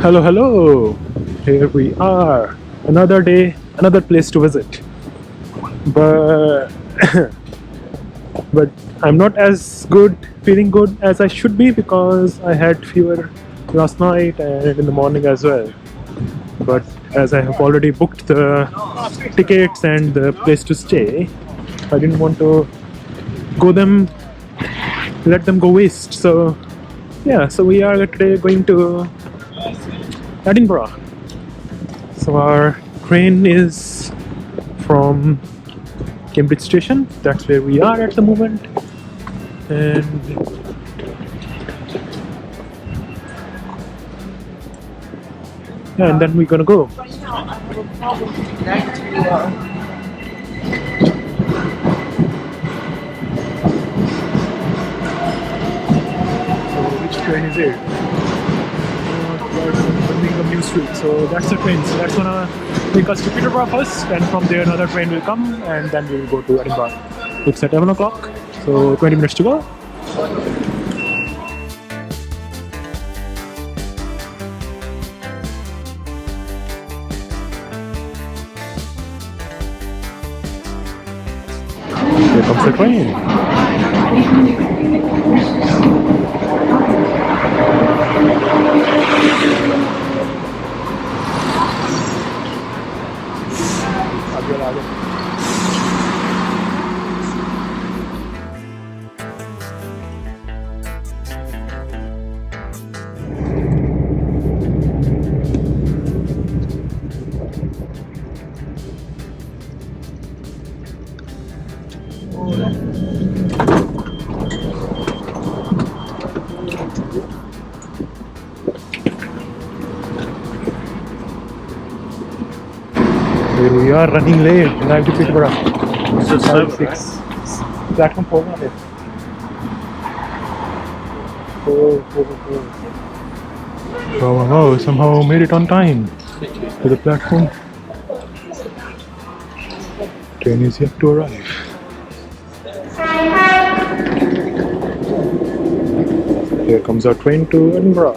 Hello, hello. Here we are. Another day, another place to visit. But but I'm not as good, feeling good as I should be because I had fever last night and in the morning as well. But as I have already booked the tickets and the place to stay, I didn't want to go them let them go waste. So yeah, so we are today going to Edinburgh. So our train is from Cambridge Station. That's where we are at the moment. And yeah, and then we're gonna go. So which train is it? Birmingham New Street. So that's the train. So that's gonna take us to Peterborough first, and from there another train will come, and then we'll go to Edinburgh. It's at 11 o'clock, so 20 minutes to go. Here comes the train. Here we are running late, arrived to Peterborough. So it's 6. Platform 4 on it. 4. Wow, somehow made it on time to the platform. Train is yet to arrive. Here comes our train to Edinburgh.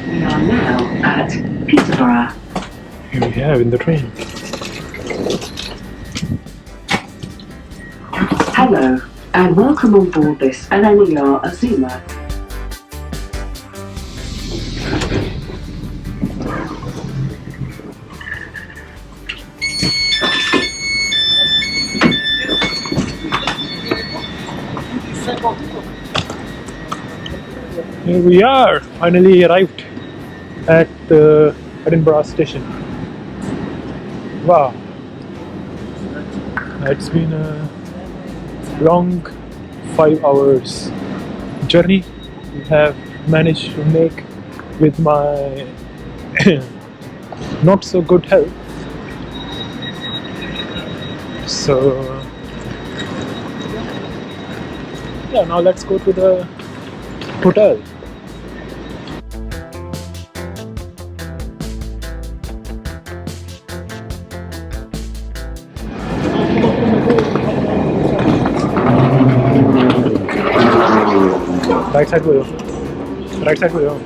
We are now at Peterborough. Here we have in the train. Hello, and welcome on board this LNER Azuma. Here we are, finally arrived at the Edinburgh station. Wow, it's been a long 5 hours journey we have managed to make with my not so good health. So yeah, now let's go to the hotel. Right side go. Right side go.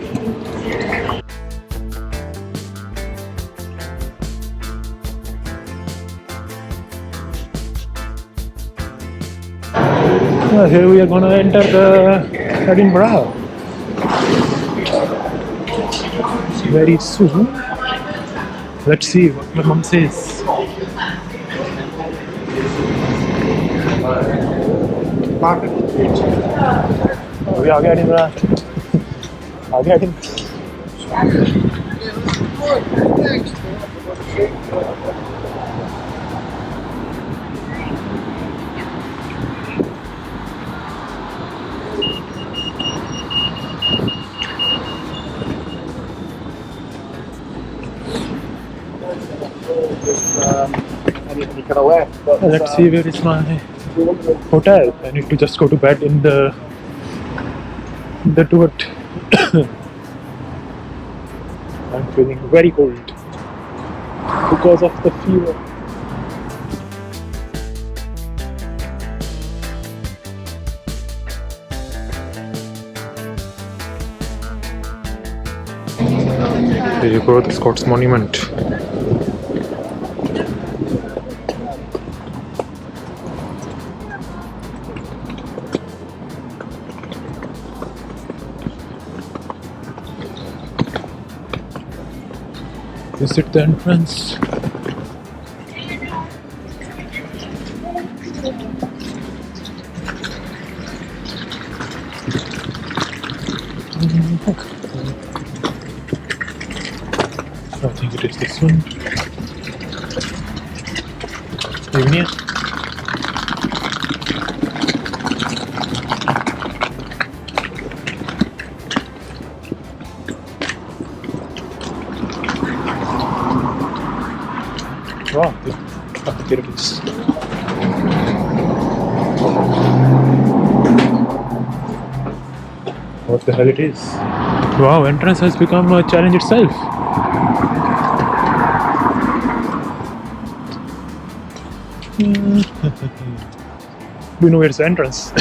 Well, here we are gonna enter the Edinburgh very soon. Let's see what my mom says. अभी आ गया Edinburgh आ गया Anything you can left. But, Let's see where is my hotel. I need to just go to bed in the duet. I'm feeling very cold because of the fever. There you go, the Scots Monument. Is it the entrance? I think it is this one. Even here. Wow, here it is. What the hell it is? Wow, entrance has become a challenge itself. Do you know where's the entrance?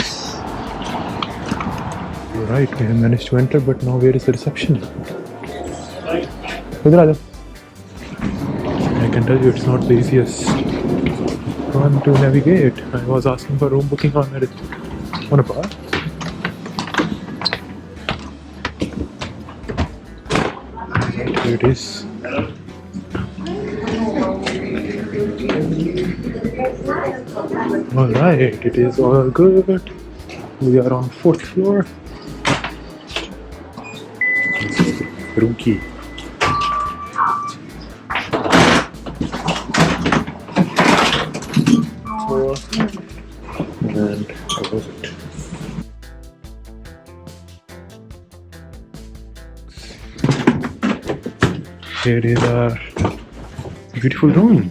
Right, we have managed to enter, but now where is the reception? I can tell you it's not the easiest one to navigate. I was asking for room booking on a bar. Here it is. Alright, it is all good. We are on 4th floor. Room key. And close it. Here is our beautiful room.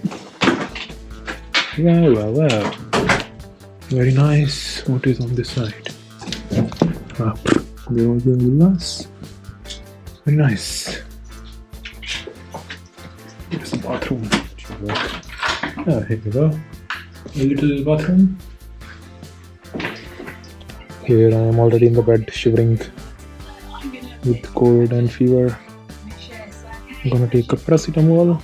Wow. Very nice. What is on this side? Up. There was the villas. Very nice. Here's the bathroom. Here we go. A little bathroom. Here I am already in the bed, shivering with cold and fever. I'm gonna take a paracetamol.